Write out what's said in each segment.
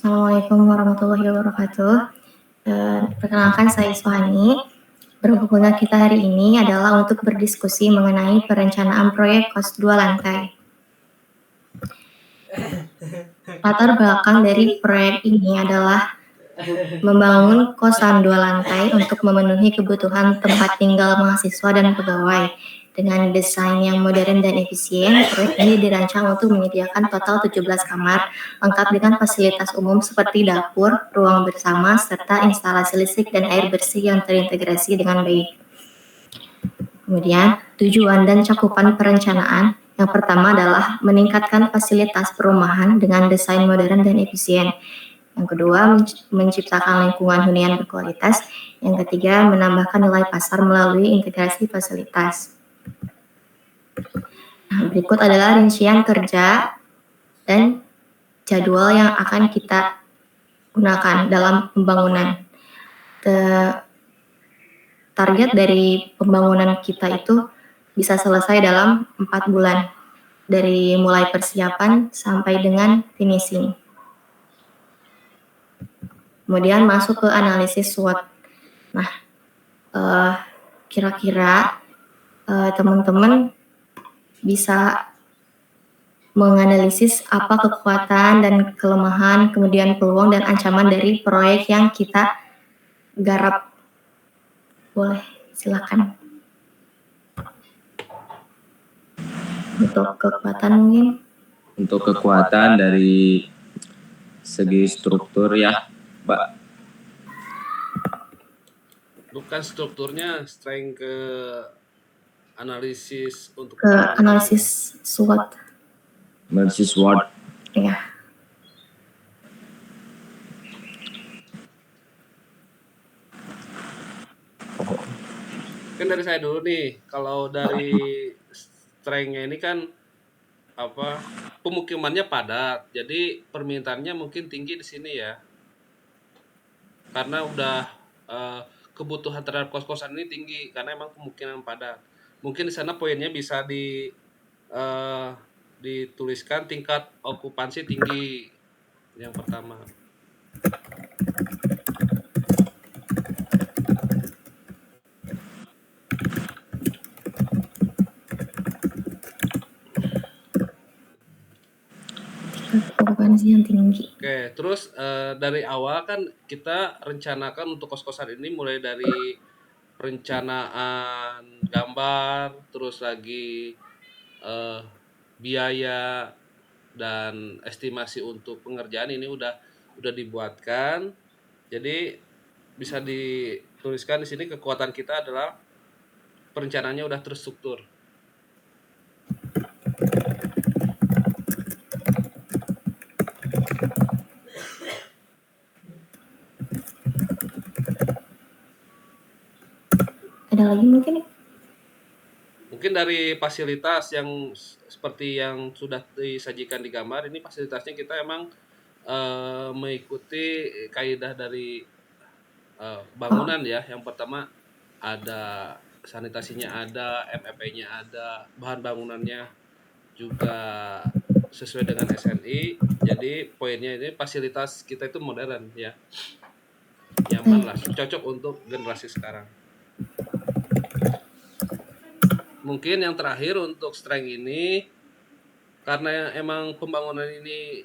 Assalamualaikum warahmatullahi wabarakatuh. Perkenalkan saya Iswani. Berhubungan kita hari ini adalah untuk berdiskusi mengenai perencanaan proyek kos 2 lantai. Latar belakang dari proyek ini adalah membangun kosan 2 lantai untuk memenuhi kebutuhan tempat tinggal mahasiswa dan pegawai. Dengan desain yang modern dan efisien, proyek ini dirancang untuk menyediakan total 17 kamar, lengkap dengan fasilitas umum seperti dapur, ruang bersama, serta instalasi listrik dan air bersih yang terintegrasi dengan baik. Kemudian, tujuan dan cakupan perencanaan yang pertama adalah meningkatkan fasilitas perumahan dengan desain modern dan efisien. Yang kedua, menciptakan lingkungan hunian berkualitas. Yang ketiga, menambahkan nilai pasar melalui integrasi fasilitas. Nah, berikut adalah rincian kerja dan jadwal yang akan kita gunakan dalam pembangunan. Target dari pembangunan kita itu bisa selesai dalam 4 bulan, dari mulai persiapan sampai dengan finishing. Kemudian masuk ke analisis SWOT. Nah, kira-kira teman-teman bisa menganalisis apa kekuatan dan kelemahan, kemudian peluang dan ancaman dari proyek yang kita garap. Boleh, silakan. Untuk kekuatan mungkin? Untuk kekuatan dari segi struktur ya, Mbak. Bukan strukturnya, strength ke analisis untuk ke analisis SWOT. Analisis SWOT. Iya. Kan dari saya dulu nih, kalau dari strength-nya ini kan pemukimannya padat, jadi permintaannya mungkin tinggi di sini ya, karena udah kebutuhan terhadap kos-kosan ini tinggi karena emang pemukiman padat. Mungkin di sana poinnya bisa dituliskan tingkat okupansi tinggi yang pertama. Okupansi yang tinggi. Oke, terus dari awal kan kita rencanakan untuk kos-kosan ini mulai dari perencanaan gambar, terus lagi biaya dan estimasi untuk pengerjaan ini udah dibuatkan. Jadi bisa dituliskan di sini kekuatan kita adalah perencanaannya udah terstruktur. Ada lagi mungkin? Mungkin dari fasilitas yang seperti yang sudah disajikan di gambar ini, fasilitasnya kita emang mengikuti kaidah dari bangunan ya. Yang pertama ada sanitasinya, ada MEP-nya, ada bahan bangunannya juga sesuai dengan SNI. Jadi poinnya ini fasilitas kita itu modern ya, nyaman lah, cocok untuk generasi sekarang. Mungkin yang terakhir untuk strength ini, karena emang pembangunan ini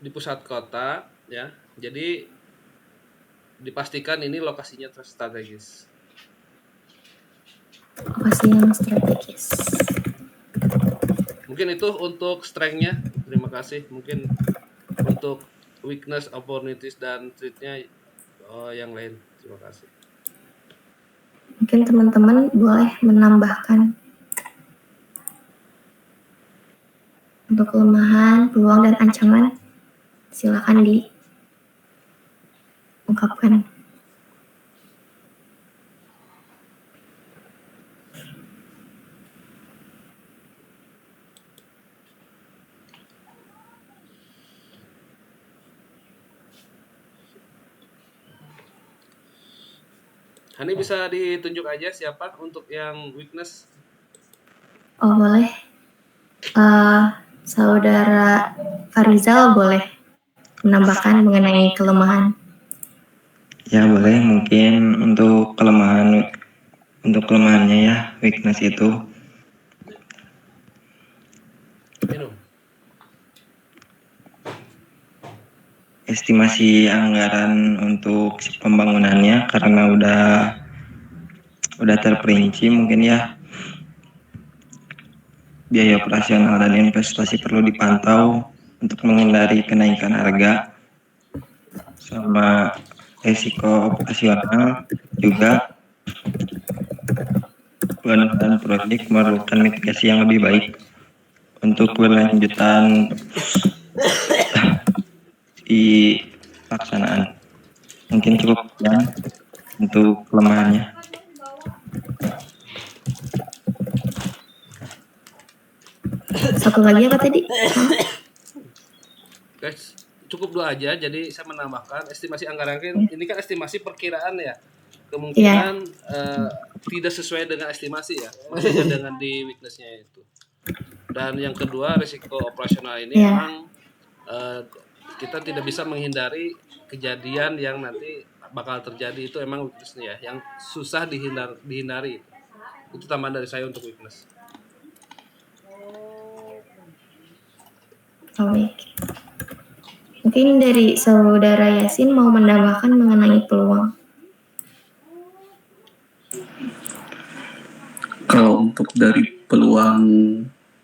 di pusat kota ya, jadi dipastikan ini lokasinya strategis. Lokasi yang strategis. Mungkin itu untuk strength-nya. Terima kasih. Mungkin untuk weakness, opportunities dan threat-nya yang lain. Terima kasih. Mungkin teman-teman boleh menambahkan untuk kelemahan, peluang, dan ancaman. Silakan diungkapkan. Hani bisa ditunjuk aja siapa untuk yang weakness? Oh boleh. Saudara Farizal boleh. menambahkan mengenai kelemahan? Ya boleh, mungkin untuk kelemahannya ya, weakness itu Minum. estimasi anggaran untuk pembangunannya karena udah terperinci mungkin ya, biaya operasional dan investasi perlu dipantau untuk menghindari kenaikan harga, sama resiko operasional juga. Pengenalan proyek memerlukan mitigasi yang lebih baik untuk berlanjutan di pelaksanaan. Mungkin cukup sekian untuk kelemahannya. Satu lagi apa tadi? Guys, cukup 2 aja. Jadi saya menambahkan estimasi anggaran ini kan estimasi perkiraan ya. Kemungkinan tidak sesuai dengan estimasi ya, maksudnya dengan di weakness-nya itu. Dan yang kedua, risiko operasional ini memang kita tidak bisa menghindari kejadian yang nanti bakal terjadi, itu emang weakness-nya ya, yang susah dihindari. Itu tambahan dari saya untuk weakness. Baik. Mungkin dari saudara Yasin mau menambahkan mengenai peluang. Kalau untuk dari peluang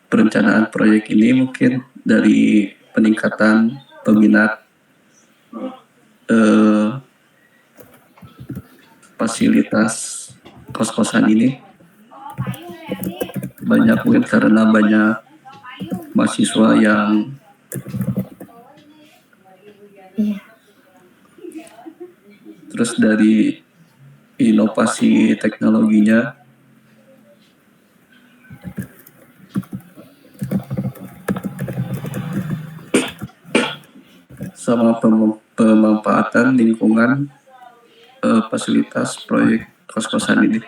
perencanaan proyek ini mungkin dari peningkatan peminat fasilitas kos-kosan ini banyak, mungkin karena banyak mahasiswa yang terus dari inovasi teknologinya sama pemanfaatan lingkungan fasilitas proyek kos-kosan ini.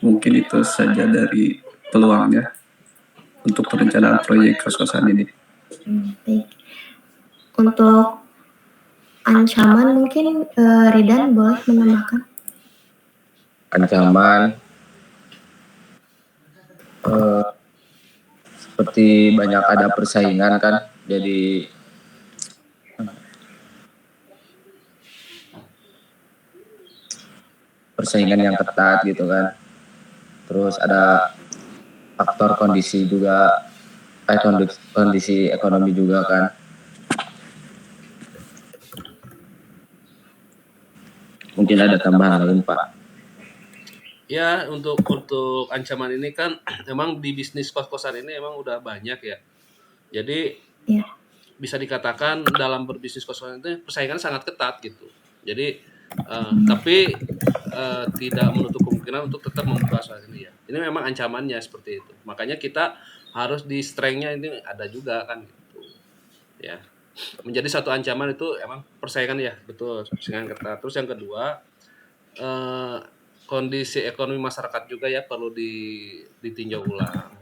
Mungkin itu saja dari peluangnya untuk perencanaan proyek kos-kosan ini. Baik. Untuk ancaman mungkin Ridan boleh menambahkan. Ancaman seperti banyak ada persaingan kan, jadi persaingan yang ketat gitu kan. Terus ada faktor kondisi juga, kondisi ekonomi juga kan. Mungkin ada tambahan lain, Pak. Ya, untuk ancaman ini kan emang di bisnis kos-kosan ini emang udah banyak ya. Jadi bisa dikatakan dalam berbisnis kos-kosan itu persaingan sangat ketat gitu. Jadi tapi tidak menutup kemungkinan untuk tetap membuka usaha ini ya. Ini memang ancamannya seperti itu. Makanya kita harus di strength-nya ini ada juga kan gitu. Ya. Menjadi satu ancaman itu emang persaingan ya, betul, persaingan ketat. Terus yang kedua, kondisi ekonomi masyarakat juga ya perlu ditinjau ulang.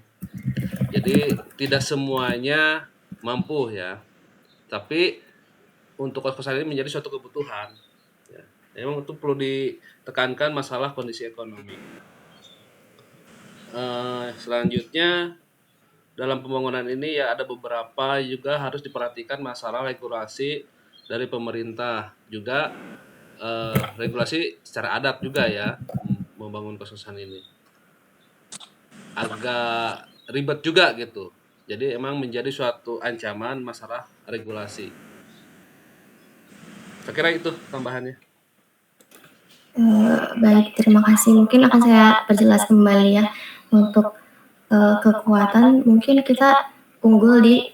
Jadi tidak semuanya mampu ya, tapi untuk kos-kosan ini menjadi suatu kebutuhan. Ya. Memang itu perlu ditekankan masalah kondisi ekonomi. Selanjutnya dalam pembangunan ini ya ada beberapa juga harus diperhatikan masalah regulasi dari pemerintah, juga regulasi secara adat juga ya, membangun kos-kosan ini agak ribet juga gitu. Jadi emang menjadi suatu ancaman masalah regulasi. Saya kira itu tambahannya. Baik, terima kasih. Mungkin akan saya perjelas kembali ya. Untuk kekuatan mungkin kita unggul di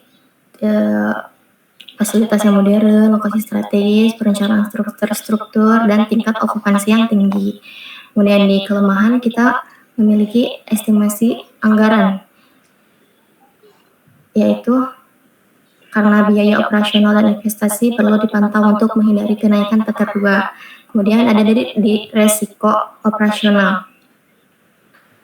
fasilitas yang modern, lokasi strategis, perencanaan struktur, dan tingkat okupansi yang tinggi. Kemudian di kelemahan kita memiliki estimasi anggaran, yaitu karena biaya operasional dan investasi perlu dipantau untuk menghindari kenaikan tingkat 2. Kemudian ada di resiko operasional.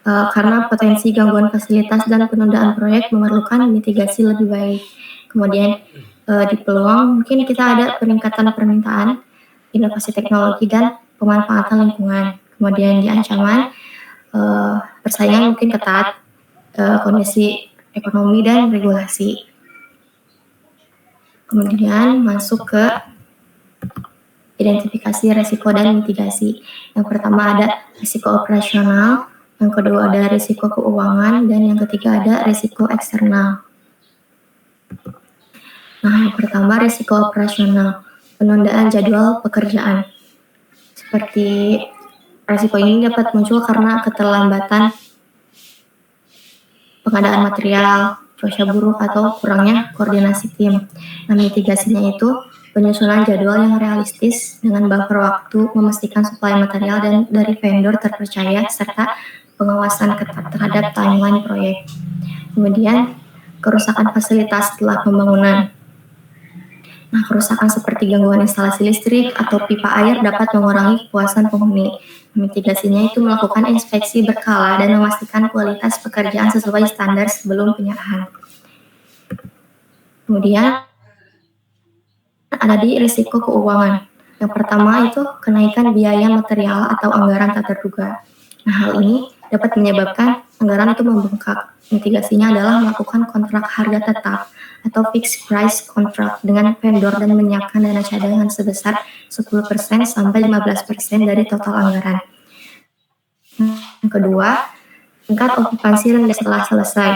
karena potensi gangguan fasilitas dan penundaan proyek memerlukan mitigasi lebih baik. Kemudian di peluang mungkin kita ada peningkatan permintaan, inovasi teknologi dan pemanfaatan lingkungan. Kemudian di ancaman persaingan mungkin ketat, kondisi ekonomi dan regulasi. Kemudian masuk ke identifikasi resiko dan mitigasi. Yang pertama ada risiko operasional, yang kedua ada risiko keuangan, dan yang ketiga ada risiko eksternal. Nah, yang pertama risiko operasional, penundaan jadwal pekerjaan. Seperti risiko ini dapat muncul karena keterlambatan pengadaan material, cuaca buruk, atau kurangnya koordinasi tim. Nah, mitigasinya itu penyusunan jadwal yang realistis dengan buffer waktu, memastikan suplai material dan dari vendor terpercaya, serta pengawasan ketat terhadap timeline proyek. Kemudian, kerusakan fasilitas setelah pembangunan. Nah, kerusakan seperti gangguan instalasi listrik atau pipa air dapat mengurangi kepuasan penghuni. Mitigasinya itu melakukan inspeksi berkala dan memastikan kualitas pekerjaan sesuai standar sebelum penyerahan. Kemudian, ada di risiko keuangan. Yang pertama itu kenaikan biaya material atau anggaran tak terduga. Nah, hal ini dapat menyebabkan anggaran itu membengkak. Mitigasinya adalah melakukan kontrak harga tetap atau fixed price contract dengan vendor dan menyiapkan dana cadangan sebesar 10% sampai 15% dari total anggaran. Yang kedua, tingkat okupansi rendah setelah selesai.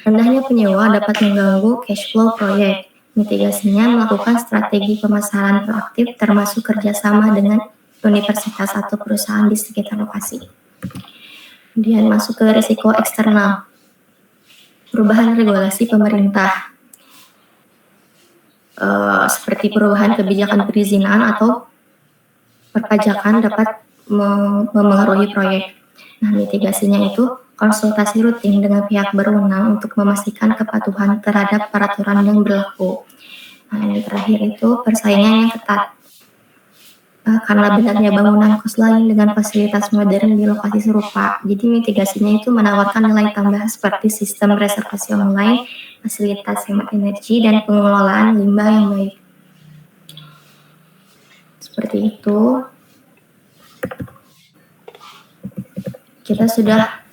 Rendahnya penyewa dapat mengganggu cash flow proyek. Mitigasinya melakukan strategi pemasaran proaktif termasuk kerjasama dengan universitas atau perusahaan di sekitar lokasi. Kemudian masuk ke risiko eksternal. Perubahan regulasi pemerintah. Seperti perubahan kebijakan perizinan atau perpajakan dapat memengaruhi proyek. Nah, mitigasinya itu konsultasi rutin dengan pihak berwenang untuk memastikan kepatuhan terhadap peraturan yang berlaku. Nah, yang terakhir itu persaingan yang ketat. Karena benarnya bangunan kos lain dengan fasilitas modern di lokasi serupa, jadi mitigasinya itu menawarkan nilai tambah seperti sistem reservasi online, fasilitas hemat energi, dan pengelolaan limbah yang baik. Seperti itu. Kita sudah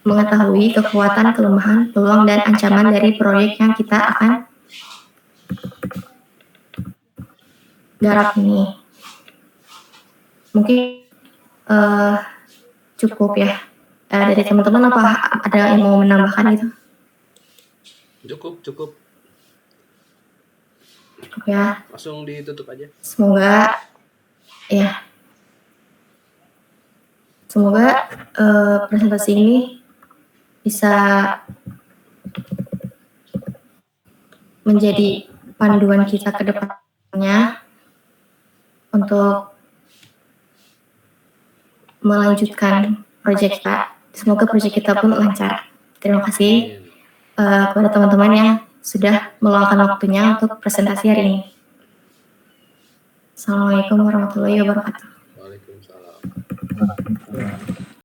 mengetahui kekuatan, kelemahan, peluang, dan ancaman dari proyek yang kita akan garap ini. Mungkin cukup ya dari teman-teman, apa ada yang mau menambahkan gitu? Cukup Ya. langsung ditutup aja. Semoga presentasi ini bisa menjadi panduan kita ke depannya untuk melanjutkan proyek kita. Semoga proyek kita pun lancar. Terima kasih kepada teman-teman yang sudah meluangkan waktunya untuk presentasi hari ini. Assalamualaikum warahmatullahi wabarakatuh. Waalaikumsalam.